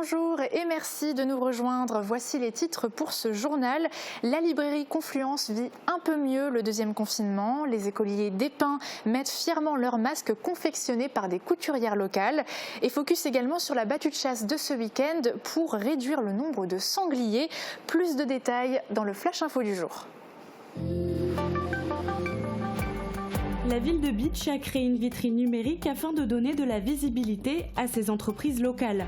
Bonjour et merci de nous rejoindre. Voici les titres pour ce journal. La librairie Confluence vit un peu mieux le deuxième confinement. Les écoliers d'Épin mettent fièrement leurs masques confectionnés par des couturières locales. Et focus également sur la battue de chasse de ce week-end pour réduire le nombre de sangliers. Plus de détails dans le Flash Info du jour. La ville de Bitche a créé une vitrine numérique afin de donner de la visibilité à ses entreprises locales.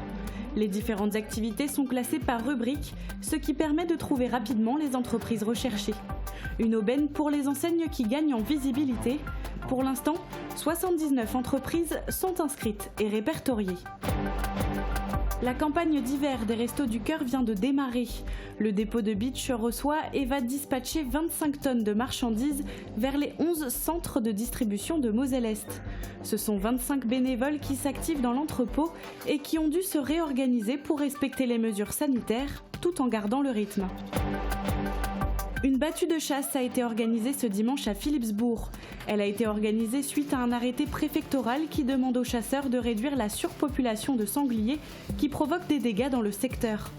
Les différentes activités sont classées par rubrique, ce qui permet de trouver rapidement les entreprises recherchées. Une aubaine pour les enseignes qui gagnent en visibilité. Pour l'instant, 79 entreprises sont inscrites et répertoriées. La campagne d'hiver des Restos du Cœur vient de démarrer. Le dépôt de Bitche reçoit et va dispatcher 25 tonnes de marchandises vers les 11 centres de distribution de Moselle-Est. Ce sont 25 bénévoles qui s'activent dans l'entrepôt et qui ont dû se réorganiser pour respecter les mesures sanitaires tout en gardant le rythme. Une battue de chasse a été organisée ce dimanche à Philippsbourg. Elle a été organisée suite à un arrêté préfectoral qui demande aux chasseurs de réduire la surpopulation de sangliers qui provoque des dégâts dans le secteur.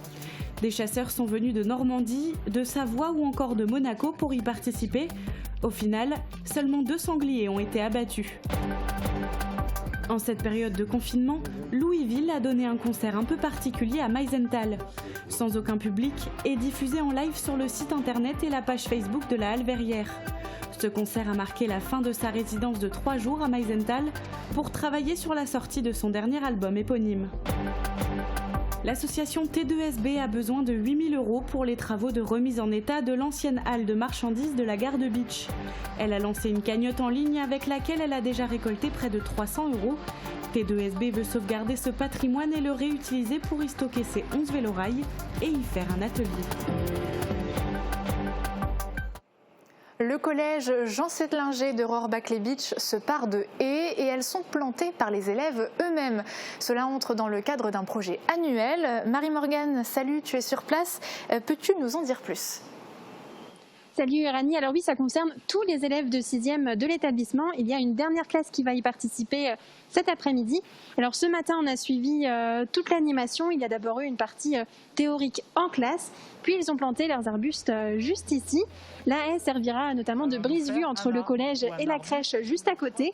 Des chasseurs sont venus de Normandie, de Savoie ou encore de Monaco pour y participer. Au final, seulement 2 sangliers ont été abattus. En cette période de confinement, Louisville a donné un concert un peu particulier à Meisenthal. Sans aucun public et diffusé en live sur le site internet et la page Facebook de la Halle Verrière. Ce concert a marqué la fin de sa résidence de 3 jours à Meisenthal pour travailler sur la sortie de son dernier album éponyme. L'association T2SB a besoin de 8 000 € pour les travaux de remise en état de l'ancienne halle de marchandises de la gare de Bitche. Elle a lancé une cagnotte en ligne avec laquelle elle a déjà récolté près de 300 €. T2SB veut sauvegarder ce patrimoine et le réutiliser pour y stocker ses 11 vélorails et y faire un atelier. Le collège Jean Settlinger de Rohrbach-les-Bitches se pare de haies et elles sont plantées par les élèves eux-mêmes. Cela entre dans le cadre d'un projet annuel. Marie-Morgane, salut, tu es sur place. Peux-tu nous en dire plus ? Salut Rani, alors oui, ça concerne tous les élèves de 6e de l'établissement. Il y a une dernière classe qui va y participer cet après-midi. Alors ce matin, on a suivi toute l'animation. Il y a d'abord eu une partie théorique en classe, puis ils ont planté leurs arbustes juste ici. La haie servira notamment de brise-vue entre le collège et la crèche juste à côté.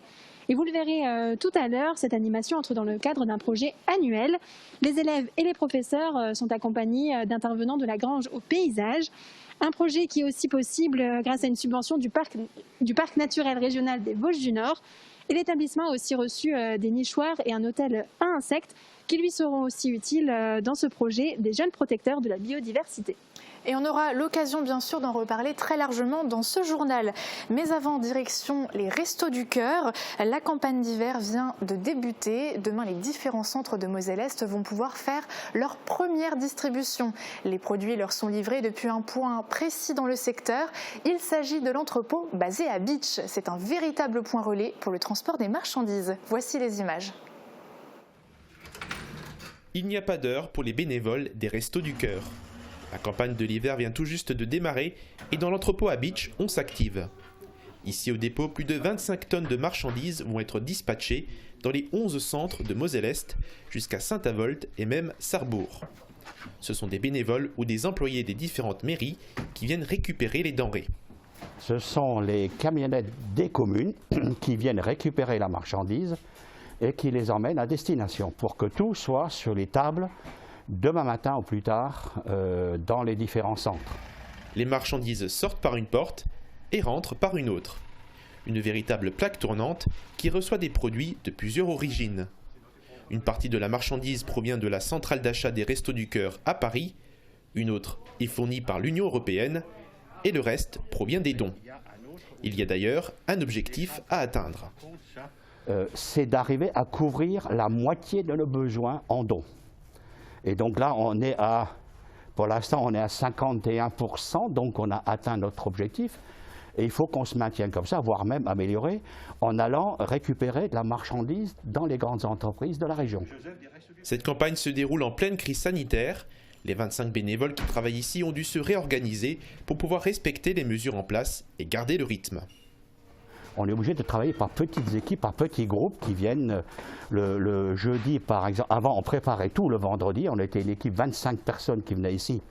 Et vous le verrez tout à l'heure, cette animation entre dans le cadre d'un projet annuel. Les élèves et les professeurs sont accompagnés d'intervenants de la grange au paysage. Un projet qui est aussi possible grâce à une subvention du parc naturel régional des Vosges du Nord. Et l'établissement a aussi reçu des nichoirs et un hôtel à insectes qui lui seront aussi utiles dans ce projet des jeunes protecteurs de la biodiversité. Et on aura l'occasion bien sûr d'en reparler très largement dans ce journal. Mais avant, direction les Restos du Cœur. La campagne d'hiver vient de débuter. Demain, les différents centres de Moselle-Est vont pouvoir faire leur première distribution. Les produits leur sont livrés depuis un point précis dans le secteur. Il s'agit de l'entrepôt basé à Bitche. C'est un véritable point relais pour le transport des marchandises. Voici les images. Il n'y a pas d'heure pour les bénévoles des Restos du Cœur. La campagne de l'hiver vient tout juste de démarrer et dans l'entrepôt à Bitche, on s'active. Ici au dépôt, plus de 25 tonnes de marchandises vont être dispatchées dans les 11 centres de Moselle-Est jusqu'à Saint-Avold et même Sarrebourg. Ce sont des bénévoles ou des employés des différentes mairies qui viennent récupérer les denrées. Ce sont les camionnettes des communes qui viennent récupérer la marchandise et qui les emmènent à destination pour que tout soit sur les tables demain matin ou plus tard dans les différents centres. Les marchandises sortent par une porte et rentrent par une autre. Une véritable plaque tournante qui reçoit des produits de plusieurs origines. Une partie de la marchandise provient de la centrale d'achat des Restos du Cœur à Paris, une autre est fournie par l'Union européenne et le reste provient des dons. Il y a d'ailleurs un objectif à atteindre. C'est d'arriver à couvrir la moitié de nos besoins en dons. Et donc là, pour l'instant, on est à 51%, donc on a atteint notre objectif. Et il faut qu'on se maintienne comme ça, voire même améliorer, en allant récupérer de la marchandise dans les grandes entreprises de la région. Cette campagne se déroule en pleine crise sanitaire. Les 25 bénévoles qui travaillent ici ont dû se réorganiser pour pouvoir respecter les mesures en place et garder le rythme. on est obligé de travailler par petites équipes, par petits groupes qui viennent le jeudi, par exemple. Avant, on préparait tout le vendredi. On était une équipe 25 personnes qui venaient ici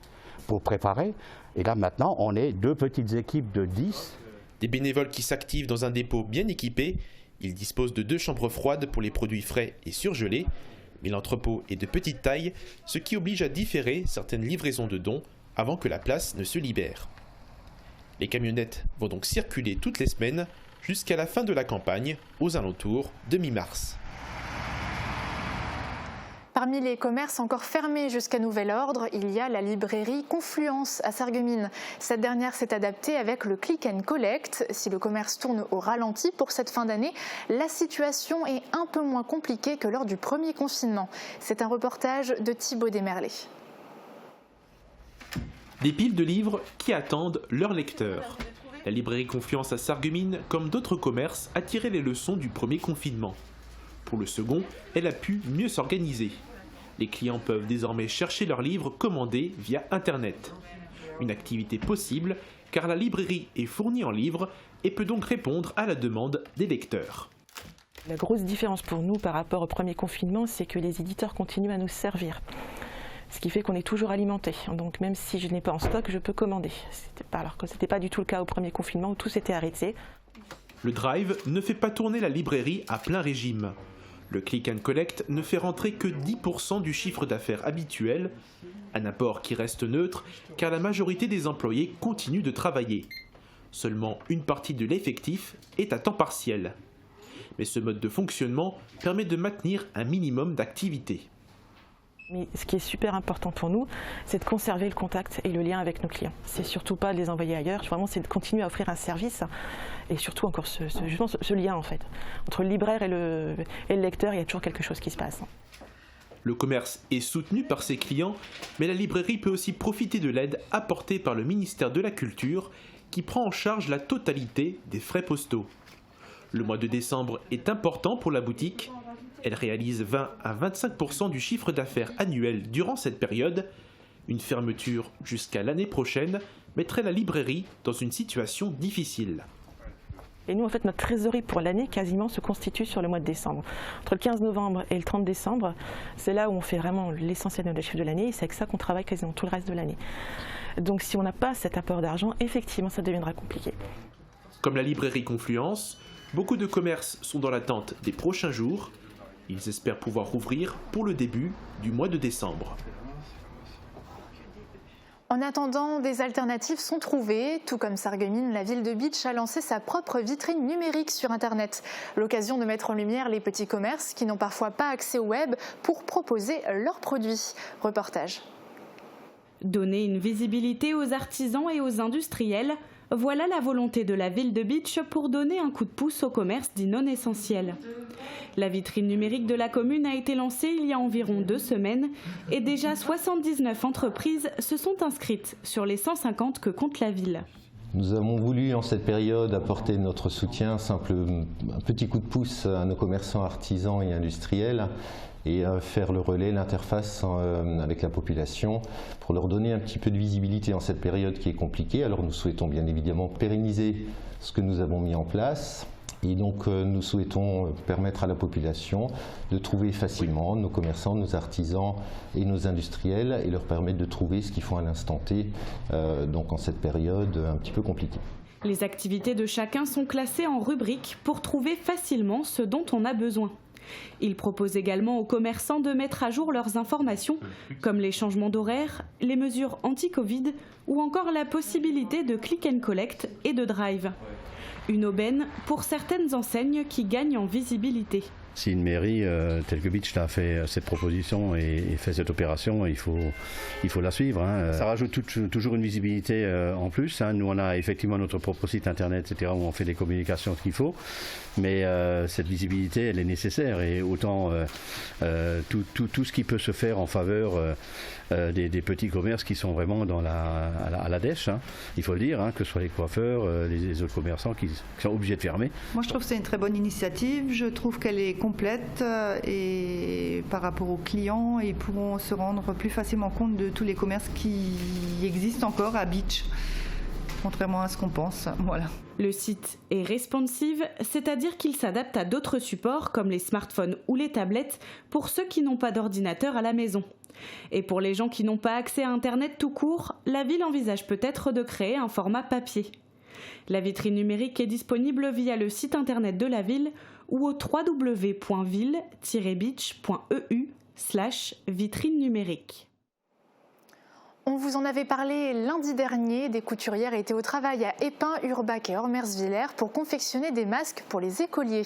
pour préparer. Et là, maintenant, on est 2 petites équipes de 10. Des bénévoles qui s'activent dans un dépôt bien équipé. Ils disposent de 2 chambres froides pour les produits frais et surgelés. Mais l'entrepôt est de petite taille, ce qui oblige à différer certaines livraisons de dons avant que la place ne se libère. Les camionnettes vont donc circuler toutes les semaines jusqu'à la fin de la campagne, aux alentours de mi-mars. Parmi les commerces encore fermés jusqu'à nouvel ordre, il y a la librairie Confluence à Sarreguemines. Cette dernière s'est adaptée avec le click and collect. Si le commerce tourne au ralenti pour cette fin d'année, la situation est un peu moins compliquée que lors du premier confinement. C'est un reportage de Thibaut Desmerlet. Des piles de livres qui attendent leurs lecteurs. La librairie Confluence à Sarreguemines, comme d'autres commerces, a tiré les leçons du premier confinement. Pour le second, elle a pu mieux s'organiser. Les clients peuvent désormais chercher leurs livres commandés via Internet. Une activité possible car la librairie est fournie en livres et peut donc répondre à la demande des lecteurs. La grosse différence pour nous par rapport au premier confinement, c'est que les éditeurs continuent à nous servir. Ce qui fait qu'on est toujours alimenté. Donc même si je n'ai pas en stock, je peux commander. Alors que ce n'était pas du tout le cas au premier confinement où tout s'était arrêté. Le drive ne fait pas tourner la librairie à plein régime. Le click and collect ne fait rentrer que 10% du chiffre d'affaires habituel, un apport qui reste neutre car la majorité des employés continuent de travailler. Seulement une partie de l'effectif est à temps partiel. Mais ce mode de fonctionnement permet de maintenir un minimum d'activité. Mais ce qui est super important pour nous, c'est de conserver le contact et le lien avec nos clients. C'est surtout pas de les envoyer ailleurs, vraiment c'est de continuer à offrir un service et surtout encore ce lien en fait. Entre le libraire et le lecteur, il y a toujours quelque chose qui se passe. Le commerce est soutenu par ses clients, mais la librairie peut aussi profiter de l'aide apportée par le ministère de la Culture qui prend en charge la totalité des frais postaux. Le mois de décembre est important pour la boutique. Elle réalise 20 à 25% du chiffre d'affaires annuel durant cette période. Une fermeture jusqu'à l'année prochaine mettrait la librairie dans une situation difficile. Et nous, en fait, notre trésorerie pour l'année quasiment se constitue sur le mois de décembre. Entre le 15 novembre et le 30 décembre, c'est là où on fait vraiment l'essentiel de notre chiffre de l'année et c'est avec ça qu'on travaille quasiment tout le reste de l'année. Donc si on n'a pas cet apport d'argent, effectivement, ça deviendra compliqué. Comme la librairie Confluence, beaucoup de commerces sont dans l'attente des prochains jours. Ils espèrent pouvoir rouvrir pour le début du mois de décembre. En attendant, des alternatives sont trouvées. Tout comme Sarreguemines, la ville de Bitche a lancé sa propre vitrine numérique sur Internet. L'occasion de mettre en lumière les petits commerces qui n'ont parfois pas accès au web pour proposer leurs produits. Reportage. Donner une visibilité aux artisans et aux industriels, voilà la volonté de la ville de Bitche pour donner un coup de pouce au commerce dits non essentiels. La vitrine numérique de la commune a été lancée il y a environ 2 semaines et déjà 79 entreprises se sont inscrites sur les 150 que compte la ville. Nous avons voulu en cette période apporter notre soutien, un petit coup de pouce à nos commerçants artisans et industriels et faire le relais, l'interface avec la population pour leur donner un petit peu de visibilité en cette période qui est compliquée. Alors nous souhaitons bien évidemment pérenniser ce que nous avons mis en place et donc nous souhaitons permettre à la population de trouver facilement nos commerçants, nos artisans et nos industriels et leur permettre de trouver ce qu'ils font à l'instant T, donc en cette période un petit peu compliquée. Les activités de chacun sont classées en rubriques pour trouver facilement ce dont on a besoin. Il propose également aux commerçants de mettre à jour leurs informations, comme les changements d'horaire, les mesures anti-Covid ou encore la possibilité de click and collect et de drive. Une aubaine pour certaines enseignes qui gagnent en visibilité. Si une mairie telle que Bitche a fait cette proposition et fait cette opération, il faut la suivre. Ça rajoute toujours une visibilité en plus. Nous, on a effectivement notre propre site internet, etc., où on fait les communications qu'il faut. Mais cette visibilité, elle est nécessaire. Et autant tout ce qui peut se faire en faveur des petits commerces qui sont vraiment à la dèche, il faut le dire, que ce soit les coiffeurs, les autres commerçants qui sont obligés de fermer. Moi, je trouve que c'est une très bonne initiative. Je trouve qu'elle est complète et par rapport aux clients, ils pourront se rendre plus facilement compte de tous les commerces qui existent encore à Bitche. contrairement à ce qu'on pense. Voilà. Le site est responsive, c'est-à-dire qu'il s'adapte à d'autres supports comme les smartphones ou les tablettes pour ceux qui n'ont pas d'ordinateur à la maison. Et pour les gens qui n'ont pas accès à Internet tout court, la ville envisage peut-être de créer un format papier. La vitrine numérique est disponible via le site internet de la ville ou au www.ville-beach.eu/vitrine numérique. On vous en avait parlé lundi dernier, des couturières étaient au travail à Épin, Urbach et Ormersvillers pour confectionner des masques pour les écoliers.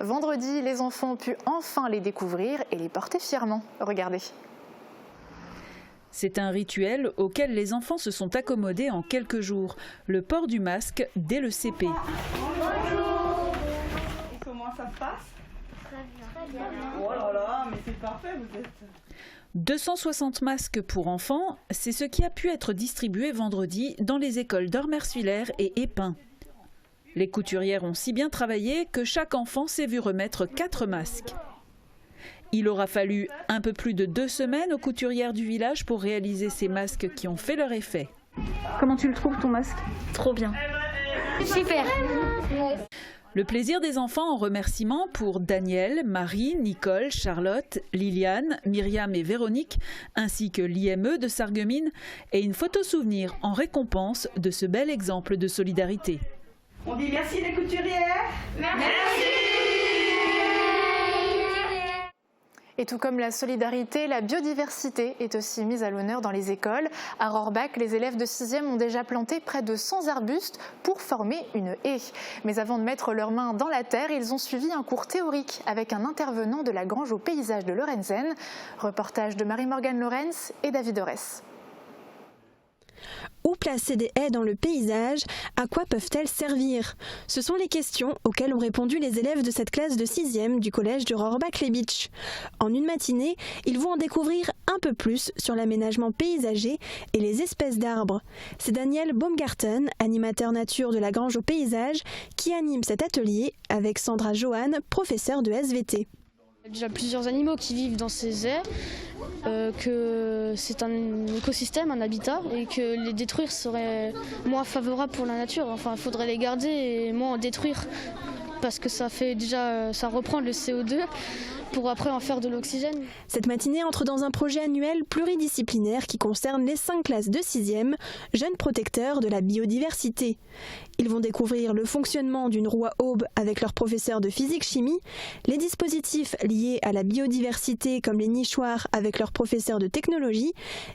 Vendredi, les enfants ont pu enfin les découvrir et les porter fièrement. Regardez. C'est un rituel auquel les enfants se sont accommodés en quelques jours. Le port du masque dès le CP. Bonjour. Et comment ça se passe? Très bien. Oh là là, mais c'est parfait, vous êtes... 260 masques pour enfants, c'est ce qui a pu être distribué vendredi dans les écoles d'Ormersvillers et Épin. Les couturières ont si bien travaillé que chaque enfant s'est vu remettre 4 masques. Il aura fallu un peu plus de 2 semaines aux couturières du village pour réaliser ces masques qui ont fait leur effet. Comment tu le trouves ton masque? Trop bien. Super. Le plaisir des enfants en remerciement pour Daniel, Marie, Nicole, Charlotte, Liliane, Myriam et Véronique, ainsi que l'IME de Sarreguemines, et une photo souvenir en récompense de ce bel exemple de solidarité. On dit merci les couturières. Merci. Et tout comme la solidarité, la biodiversité est aussi mise à l'honneur dans les écoles. À Rohrbach, les élèves de 6e ont déjà planté près de 100 arbustes pour former une haie. Mais avant de mettre leurs mains dans la terre, ils ont suivi un cours théorique avec un intervenant de la Grange au paysage de Lorenzen. Reportage de Marie-Morgane Lorenz et David Orès. Où placer des haies dans le paysage? À quoi peuvent-elles servir? Ce sont les questions auxquelles ont répondu les élèves de cette classe de 6e du collège de Rohrbach-les-Bitches. En une matinée, ils vont en découvrir un peu plus sur l'aménagement paysager et les espèces d'arbres. C'est Daniel Baumgarten, animateur nature de la Grange au paysage, qui anime cet atelier avec Sandra Johan, professeure de SVT. Il y a déjà plusieurs animaux qui vivent dans ces haies, que c'est un écosystème, un habitat, et que les détruire serait moins favorable pour la nature. Enfin, il faudrait les garder et moins en détruire, parce que ça reprend le CO2 pour après en faire de l'oxygène. Cette matinée entre dans un projet annuel pluridisciplinaire qui concerne les 5 classes de 6e, jeunes protecteurs de la biodiversité. Ils vont découvrir le fonctionnement d'une roue à aubes avec leur professeur de physique-chimie, les dispositifs liés à la biodiversité comme les nichoirs avec leur professeur de technologie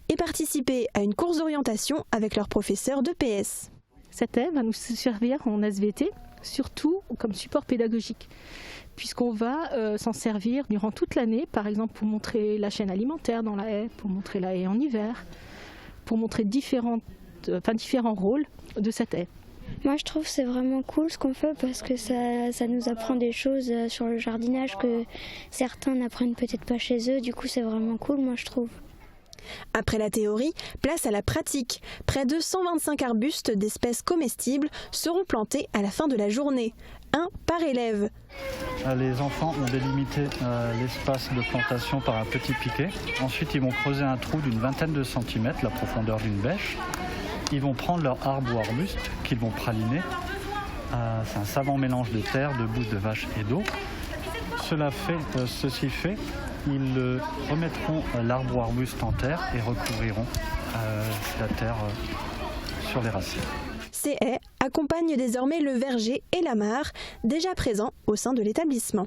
et participer à une course d'orientation avec leur professeur de PS. Cette haie va nous servir en SVT, surtout comme support pédagogique, puisqu'on va s'en servir durant toute l'année, par exemple pour montrer la chaîne alimentaire dans la haie, pour montrer la haie en hiver, pour montrer différents rôles de cette haie. Moi je trouve que c'est vraiment cool ce qu'on fait parce que ça nous apprend des choses sur le jardinage que certains n'apprennent peut-être pas chez eux, du coup c'est vraiment cool moi je trouve. Après la théorie, place à la pratique. Près de 125 arbustes d'espèces comestibles seront plantés à la fin de la journée, un par élève. Les enfants ont délimité l'espace de plantation par un petit piquet. Ensuite, ils vont creuser un trou d'une vingtaine de centimètres, la profondeur d'une bêche. Ils vont prendre leur arbre ou arbuste qu'ils vont praliner. C'est un savant mélange de terre, de bouse de vache et d'eau. Ceci fait, ils remettront l'arbre ou arbuste en terre et recouvriront la terre sur les racines. Ces haies accompagnent désormais le verger et la mare, déjà présents au sein de l'établissement.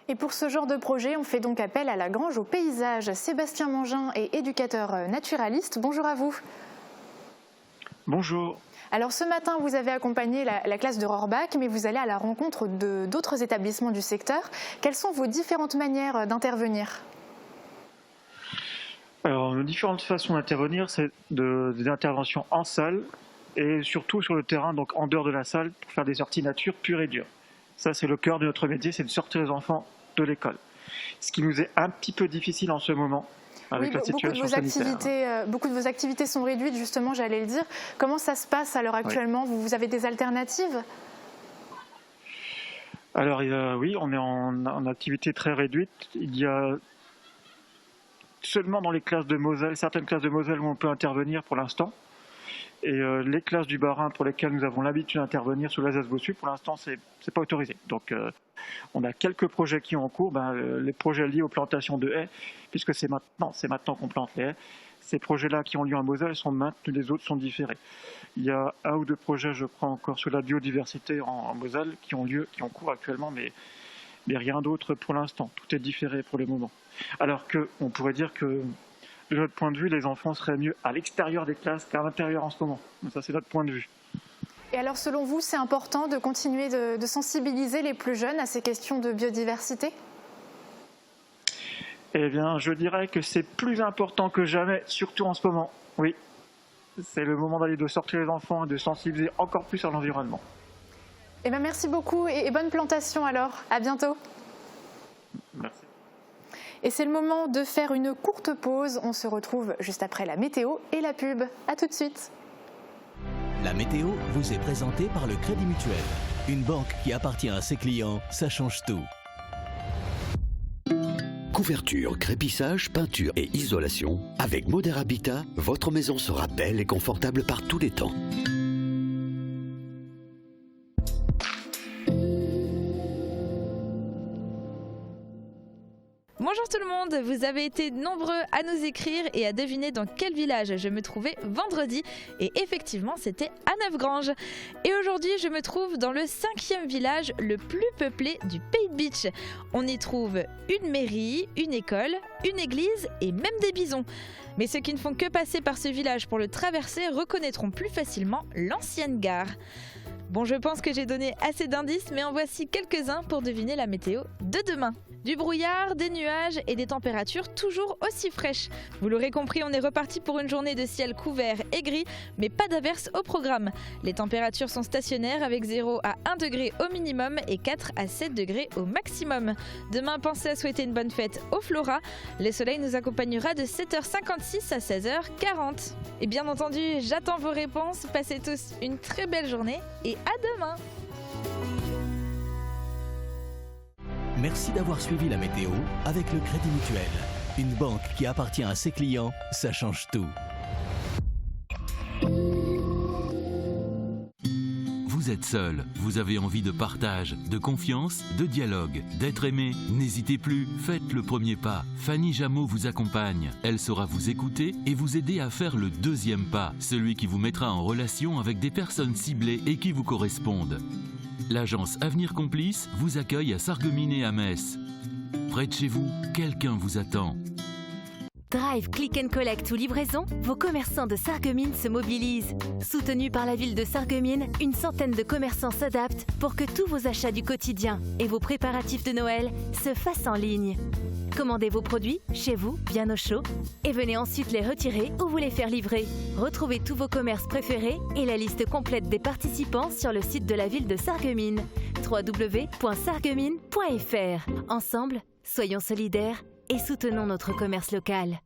Et pour ce genre de projet, on fait donc appel à la Grange au paysage. Sébastien Mangin est éducateur naturaliste. Bonjour à vous. Bonjour. Alors ce matin, vous avez accompagné la classe de Rohrbach, mais vous allez à la rencontre d'autres établissements du secteur. Quelles sont vos différentes manières d'intervenir ? Alors, nos différentes façons d'intervenir, c'est des interventions en salle et surtout sur le terrain, donc en dehors de la salle, pour faire des sorties nature pures et dures. Ça, c'est le cœur de notre métier, c'est de sortir les enfants de l'école. Ce qui nous est un petit peu difficile en ce moment, avec la situation sanitaire. Beaucoup de vos activités sont réduites, justement, j'allais le dire. Comment ça se passe à l'heure actuellement ? Vous avez des alternatives ? Alors oui, on est en activité très réduite. Il y a seulement dans les classes de Moselle, certaines classes de Moselle où on peut intervenir pour l'instant. Et les classes du Bas-Rhin pour lesquelles nous avons l'habitude d'intervenir sous l'Alsace Bossu, pour l'instant, c'est pas autorisé. Donc, on a quelques projets qui sont en cours. Les projets liés aux plantations de haies, puisque c'est maintenant qu'on plante les haies. Ces projets-là qui ont lieu en Moselle sont maintenus, les autres sont différés. Il y a 1 ou 2 projets, je crois, encore sur la biodiversité en Moselle qui ont cours actuellement, mais rien d'autre pour l'instant. Tout est différé pour le moment. Alors qu'on pourrait dire que, de notre point de vue, les enfants seraient mieux à l'extérieur des classes qu'à l'intérieur en ce moment. Ça, c'est notre point de vue. Et alors, selon vous, c'est important de continuer de sensibiliser les plus jeunes à ces questions de biodiversité ? Eh bien, je dirais que c'est plus important que jamais, surtout en ce moment. Oui, c'est le moment d'aller de sortir les enfants et de sensibiliser encore plus à l'environnement. Eh bien, merci beaucoup et bonne plantation alors. À bientôt. Merci. Et c'est le moment de faire une courte pause. On se retrouve juste après la météo et la pub. À tout de suite. La météo vous est présentée par le Crédit Mutuel. Une banque qui appartient à ses clients, ça change tout. Couverture, crépissage, peinture et isolation. Avec Modern Habitat, votre maison sera belle et confortable par tous les temps. Bonjour tout le monde, vous avez été nombreux à nous écrire et à deviner dans quel village je me trouvais vendredi. Et effectivement, c'était à Neufgrange. Et aujourd'hui, je me trouve dans le 5e village le plus peuplé du Pays de Bitche. On y trouve une mairie, une école, une église et même des bisons. Mais ceux qui ne font que passer par ce village pour le traverser reconnaîtront plus facilement l'ancienne gare. Bon, je pense que j'ai donné assez d'indices, mais en voici quelques-uns pour deviner la météo de demain. Du brouillard, des nuages et des températures toujours aussi fraîches. Vous l'aurez compris, on est reparti pour une journée de ciel couvert et gris, mais pas d'averse au programme. Les températures sont stationnaires avec 0 à 1 degré au minimum et 4 à 7 degrés au maximum. Demain, pensez à souhaiter une bonne fête au Flora. Le soleil nous accompagnera de 7h56 à 16h40. Et bien entendu, j'attends vos réponses. Passez tous une très belle journée et à demain. Merci d'avoir suivi la météo avec le Crédit Mutuel. Une banque qui appartient à ses clients, ça change tout. Vous êtes seul, vous avez envie de partage, de confiance, de dialogue, d'être aimé. N'hésitez plus, faites le premier pas. Fanny Jameau vous accompagne. Elle saura vous écouter et vous aider à faire le deuxième pas, celui qui vous mettra en relation avec des personnes ciblées et qui vous correspondent. L'agence Avenir Complice vous accueille à Sarreguemines et à Metz. Près de chez vous, quelqu'un vous attend. Drive, Click and Collect ou livraison, vos commerçants de Sarreguemines se mobilisent. Soutenus par la ville de Sarreguemines, une centaine de commerçants s'adaptent pour que tous vos achats du quotidien et vos préparatifs de Noël se fassent en ligne. Commandez vos produits chez vous, bien au chaud, et venez ensuite les retirer ou vous les faire livrer. Retrouvez tous vos commerces préférés et la liste complète des participants sur le site de la ville de Sarreguemines, www.sarreguemines.fr. Ensemble, soyons solidaires et soutenons notre commerce local.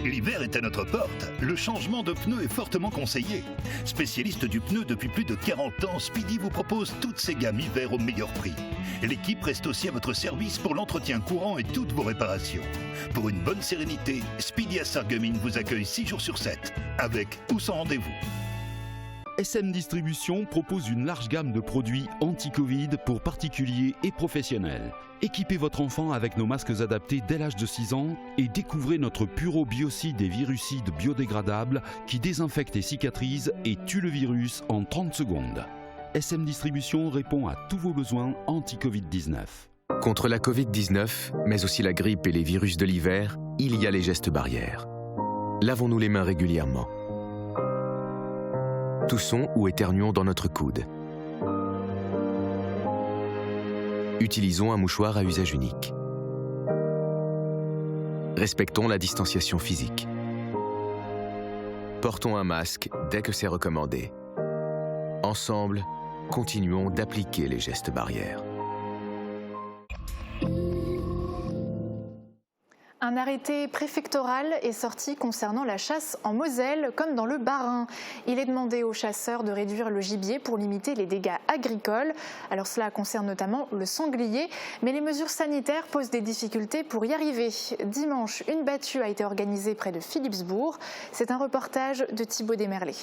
L'hiver est à notre porte. Le changement de pneu est fortement conseillé. Spécialiste du pneu depuis plus de 40 ans, Speedy vous propose toutes ses gammes hiver au meilleur prix. L'équipe reste aussi à votre service pour l'entretien courant et toutes vos réparations. Pour une bonne sérénité, Speedy à Sarreguemines vous accueille 6 jours sur 7, avec ou sans rendez-vous. SM Distribution propose une large gamme de produits anti-Covid pour particuliers et professionnels. Équipez votre enfant avec nos masques adaptés dès l'âge de 6 ans et découvrez notre Puro Biocide et Virucide biodégradables qui désinfectent et cicatrisent et tuent le virus en 30 secondes. SM Distribution répond à tous vos besoins anti-Covid-19. Contre la Covid-19, mais aussi la grippe et les virus de l'hiver, il y a les gestes barrières. Lavons-nous les mains régulièrement. Toussons ou éternuons dans notre coude. Utilisons un mouchoir à usage unique. Respectons la distanciation physique. Portons un masque dès que c'est recommandé. Ensemble, continuons d'appliquer les gestes barrières. Un arrêté préfectoral est sorti concernant la chasse en Moselle, comme dans le Bas-Rhin. Il est demandé aux chasseurs de réduire le gibier pour limiter les dégâts agricoles. Alors cela concerne notamment le sanglier, mais les mesures sanitaires posent des difficultés pour y arriver. Dimanche, une battue a été organisée près de Philippsbourg. C'est un reportage de Thibaut Desmerlet.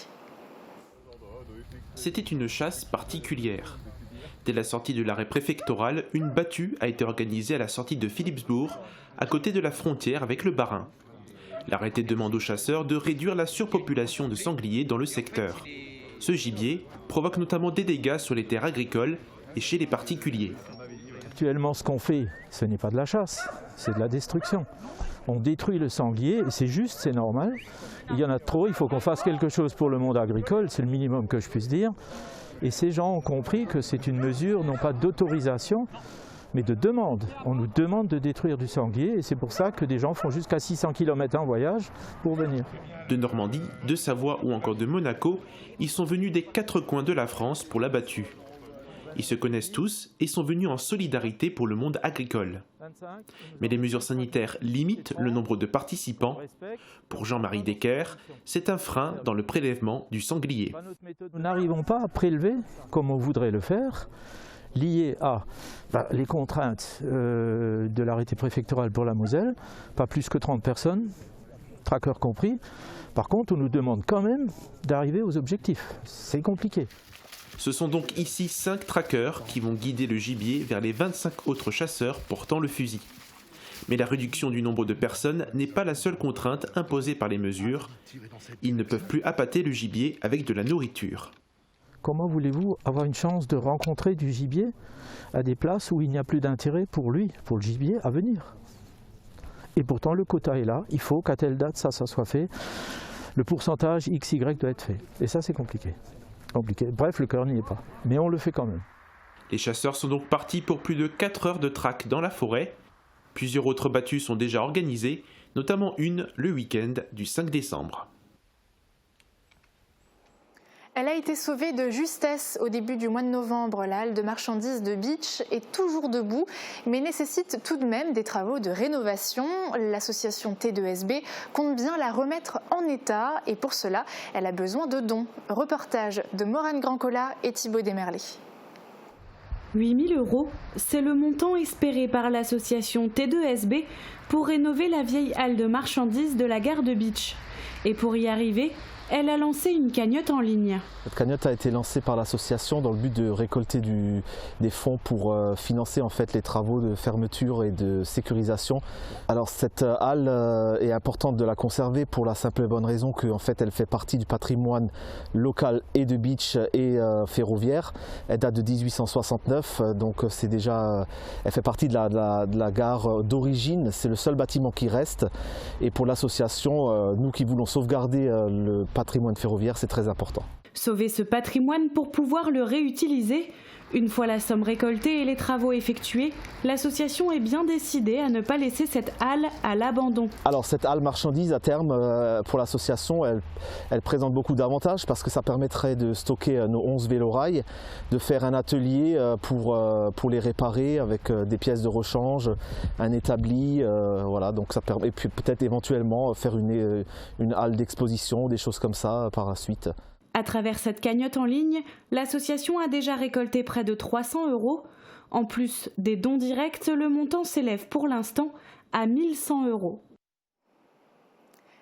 C'était une chasse particulière. Dès la sortie de l'arrêt préfectoral, une battue a été organisée à la sortie de Philippsbourg, à côté de la frontière avec le Bas-Rhin. L'arrêté demande aux chasseurs de réduire la surpopulation de sangliers dans le secteur. Ce gibier provoque notamment des dégâts sur les terres agricoles et chez les particuliers. Actuellement, ce qu'on fait, ce n'est pas de la chasse, c'est de la destruction. On détruit le sanglier, et c'est juste, c'est normal. Il y en a trop, il faut qu'on fasse quelque chose pour le monde agricole, c'est le minimum que je puisse dire. Et ces gens ont compris que c'est une mesure, non pas d'autorisation, mais de demande. On nous demande de détruire du sanglier et c'est pour ça que des gens font jusqu'à 600 km en voyage pour venir. De Normandie, de Savoie ou encore de Monaco, ils sont venus des 4 coins de la France pour la battue. Ils se connaissent tous et sont venus en solidarité pour le monde agricole. Mais les mesures sanitaires limitent le nombre de participants. Pour Jean-Marie Decker, c'est un frein dans le prélèvement du sanglier. Nous n'arrivons pas à prélever comme on voudrait le faire, lié à les contraintes de l'arrêté préfectoral pour la Moselle, pas plus que 30 personnes, traqueurs compris. Par contre, on nous demande quand même d'arriver aux objectifs. C'est compliqué. Ce sont donc ici 5 traqueurs qui vont guider le gibier vers les 25 autres chasseurs portant le fusil. Mais la réduction du nombre de personnes n'est pas la seule contrainte imposée par les mesures. Ils ne peuvent plus appâter le gibier avec de la nourriture. Comment voulez-vous avoir une chance de rencontrer du gibier à des places où il n'y a plus d'intérêt pour lui, pour le gibier, à venir? Et pourtant le quota est là, il faut qu'à telle date ça soit fait. Le pourcentage XY doit être fait. Et ça c'est compliqué. Bref, le cœur n'y est pas. Mais on le fait quand même. Les chasseurs sont donc partis pour plus de 4 heures de traque dans la forêt. Plusieurs autres battues sont déjà organisées, notamment une le week-end du 5 décembre. Elle a été sauvée de justesse au début du mois de novembre. La halle de marchandises de Bitche est toujours debout, mais nécessite tout de même des travaux de rénovation. L'association T2SB compte bien la remettre en état et pour cela, elle a besoin de dons. Reportage de Morane Grandcola et Thibaut Desmerlet. 8 000 €, c'est le montant espéré par l'association T2SB pour rénover la vieille halle de marchandises de la gare de Bitche. Et pour y arriver, elle a lancé une cagnotte en ligne. Cette cagnotte a été lancée par l'association dans le but de récolter des fonds pour financer en fait les travaux de fermeture et de sécurisation. Alors cette halle est importante de la conserver pour la simple et bonne raison qu'en fait elle fait partie du patrimoine local et de Bitche et ferroviaire. Elle date de 1869, donc c'est déjà, elle fait partie de la gare d'origine. C'est le seul bâtiment qui reste. Et pour l'association, nous qui voulons sauvegarder le patrimoine ferroviaire, c'est très important. Sauver ce patrimoine pour pouvoir le réutiliser. Une fois la somme récoltée et les travaux effectués, l'association est bien décidée à ne pas laisser cette halle à l'abandon. Alors cette halle marchandise à terme pour l'association, elle présente beaucoup d'avantages parce que ça permettrait de stocker nos 11 vélorails, de faire un atelier pour les réparer avec des pièces de rechange, un établi, voilà, donc ça permet, et puis peut-être éventuellement faire une halle d'exposition, des choses comme ça par la suite. À travers cette cagnotte en ligne, l'association a déjà récolté près de 300 €. En plus des dons directs, le montant s'élève pour l'instant à 1 100 €.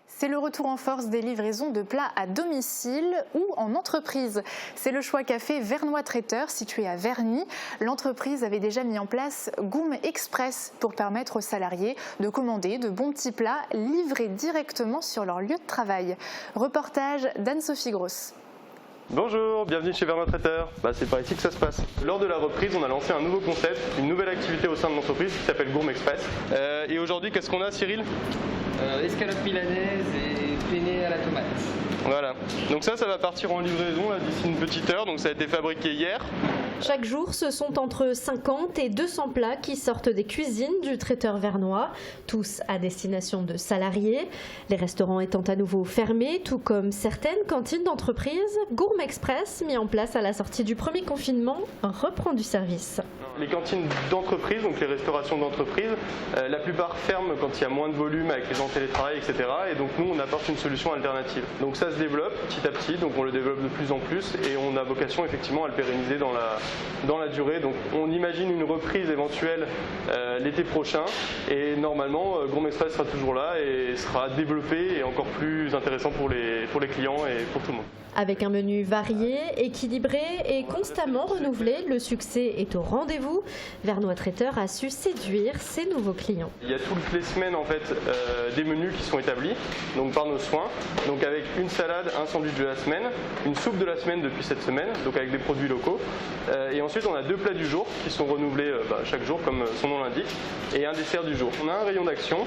C'est le retour en force des livraisons de plats à domicile ou en entreprise. C'est le choix qu'a fait Vernois Traiteur, situé à Verny. L'entreprise avait déjà mis en place Gourm Express pour permettre aux salariés de commander de bons petits plats livrés directement sur leur lieu de travail. Reportage d'Anne-Sophie Grosse. Bonjour, bienvenue chez Vernois Traiteur. C'est par ici que ça se passe. Lors de la reprise, on a lancé un nouveau concept, une nouvelle activité au sein de l'entreprise qui s'appelle Gourm Express. Et aujourd'hui, qu'est-ce qu'on a, Cyril ? Escalope milanaise et penne à la tomate. Voilà, donc ça va partir en livraison d'ici une petite heure, donc ça a été fabriqué hier. Chaque jour, ce sont entre 50 et 200 plats qui sortent des cuisines du traiteur vernois, tous à destination de salariés. Les restaurants étant à nouveau fermés, tout comme certaines cantines d'entreprise, Gourmet Express, mis en place à la sortie du premier confinement, reprend du service. Les cantines d'entreprise, donc les restaurations d'entreprise, la plupart ferment quand il y a moins de volume avec les gens en télétravail, etc. Et donc nous, on apporte une solution alternative. Donc ça se développe petit à petit, donc on le développe de plus en plus et on a vocation effectivement à le pérenniser dans la durée. Donc on imagine une reprise éventuelle l'été prochain et normalement Gourmet Express sera toujours là et sera développé et encore plus intéressant pour les clients et pour tout le monde. Avec un menu varié, équilibré et constamment renouvelé, le succès est au rendez-vous. Vernois Traiteur a su séduire ses nouveaux clients. Il y a toutes les semaines en fait des menus qui sont établis donc par nos soins, donc avec une salade, un sandwich de la semaine, une soupe de la semaine depuis cette semaine, donc avec des produits locaux. Et ensuite on a 2 plats du jour qui sont renouvelés chaque jour comme son nom l'indique et un dessert du jour. On a un rayon d'action,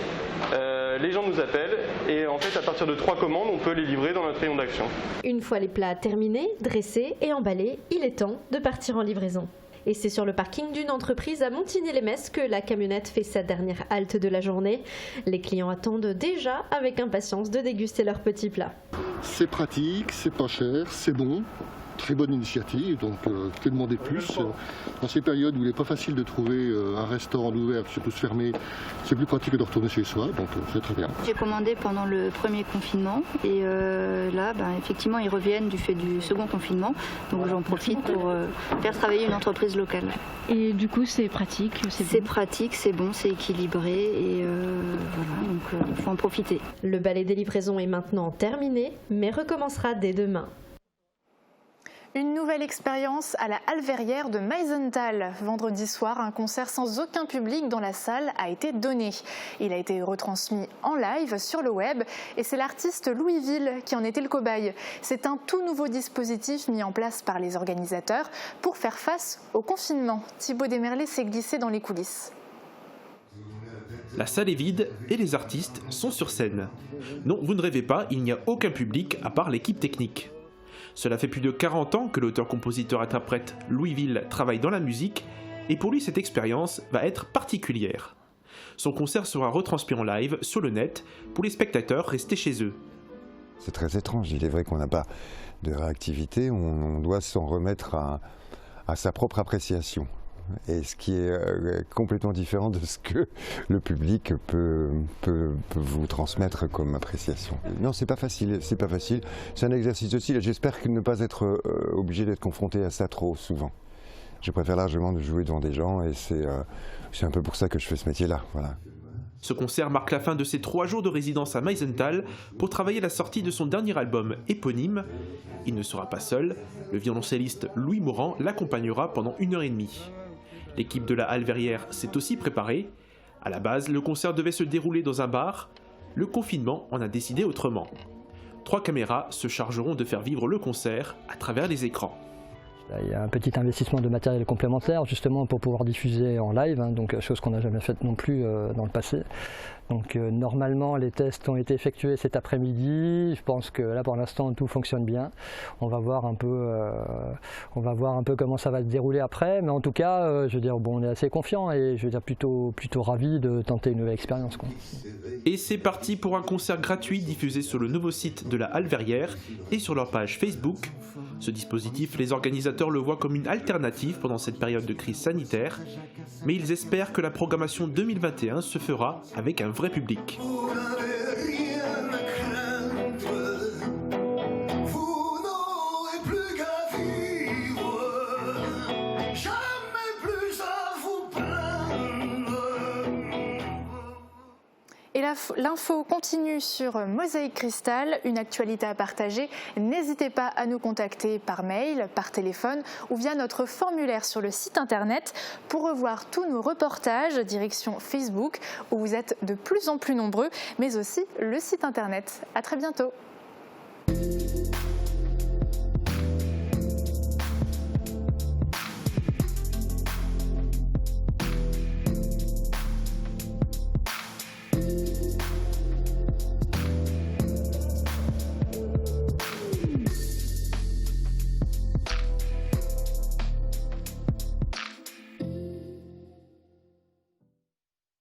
les gens nous appellent et en fait à partir de 3 commandes on peut les livrer dans notre rayon d'action. Une fois les plats terminés, dressés et emballés, il est temps de partir en livraison. Et c'est sur le parking d'une entreprise à Montigny-les-Metz que la camionnette fait sa dernière halte de la journée. Les clients attendent déjà avec impatience de déguster leurs petits plats. C'est pratique, c'est pas cher, c'est bon. Très bonne initiative, donc que demander de plus. Dans ces périodes où il n'est pas facile de trouver un restaurant ouvert, qui sont tous fermés, c'est plus pratique que de retourner chez soi, donc c'est très bien. J'ai commandé pendant le premier confinement et là, effectivement, ils reviennent du fait du second confinement, donc j'en profite pour faire travailler une entreprise locale. Et du coup, c'est pratique, c'est pratique, c'est bon, c'est équilibré et voilà, donc il faut en profiter. Le balai des livraisons est maintenant terminé, mais recommencera dès demain. Une nouvelle expérience à la Halle Verrière de Meisenthal. Vendredi soir, un concert sans aucun public dans la salle a été donné. Il a été retransmis en live sur le web et c'est l'artiste Louis Ville qui en était le cobaye. C'est un tout nouveau dispositif mis en place par les organisateurs pour faire face au confinement. Thibaut Desmerlet s'est glissé dans les coulisses. La salle est vide et les artistes sont sur scène. Non, vous ne rêvez pas, il n'y a aucun public à part l'équipe technique. Cela fait plus de 40 ans que l'auteur-compositeur-interprète Louis Ville travaille dans la musique et pour lui cette expérience va être particulière. Son concert sera retransmis en live sur le net pour les spectateurs restés chez eux. C'est très étrange, il est vrai qu'on n'a pas de réactivité, on doit s'en remettre à sa propre appréciation. Et ce qui est complètement différent de ce que le public peut vous transmettre comme appréciation. Non, c'est pas facile, c'est un exercice aussi, j'espère ne pas être obligé d'être confronté à ça trop souvent. Je préfère largement de jouer devant des gens et c'est un peu pour ça que je fais ce métier-là, voilà. Ce concert marque la fin de ses 3 jours de résidence à Meisenthal pour travailler la sortie de son dernier album éponyme. Il ne sera pas seul, le violoncelliste Louis Morand l'accompagnera pendant 1h30. L'équipe de la Halle Verrière s'est aussi préparée. À la base, le concert devait se dérouler dans un bar. Le confinement en a décidé autrement. 3 caméras se chargeront de faire vivre le concert à travers les écrans. Il y a un petit investissement de matériel complémentaire justement pour pouvoir diffuser en live, donc chose qu'on n'a jamais faite non plus dans le passé. Donc normalement les tests ont été effectués cet après-midi, je pense que là pour l'instant tout fonctionne bien. On va voir un peu comment ça va se dérouler après, mais en tout cas je veux dire on est assez confiant et je veux dire plutôt ravi de tenter une nouvelle expérience, quoi. Et c'est parti pour un concert gratuit diffusé sur le nouveau site de la Halle Verrière et sur leur page Facebook. Ce dispositif, les organisateurs le voient comme une alternative pendant cette période de crise sanitaire, mais ils espèrent que la programmation 2021 se fera avec un vrai public. Et l'info continue sur Mosaïque Cristal, une actualité à partager. N'hésitez pas à nous contacter par mail, par téléphone ou via notre formulaire sur le site internet pour revoir tous nos reportages, direction Facebook où vous êtes de plus en plus nombreux, mais aussi le site internet. À très bientôt.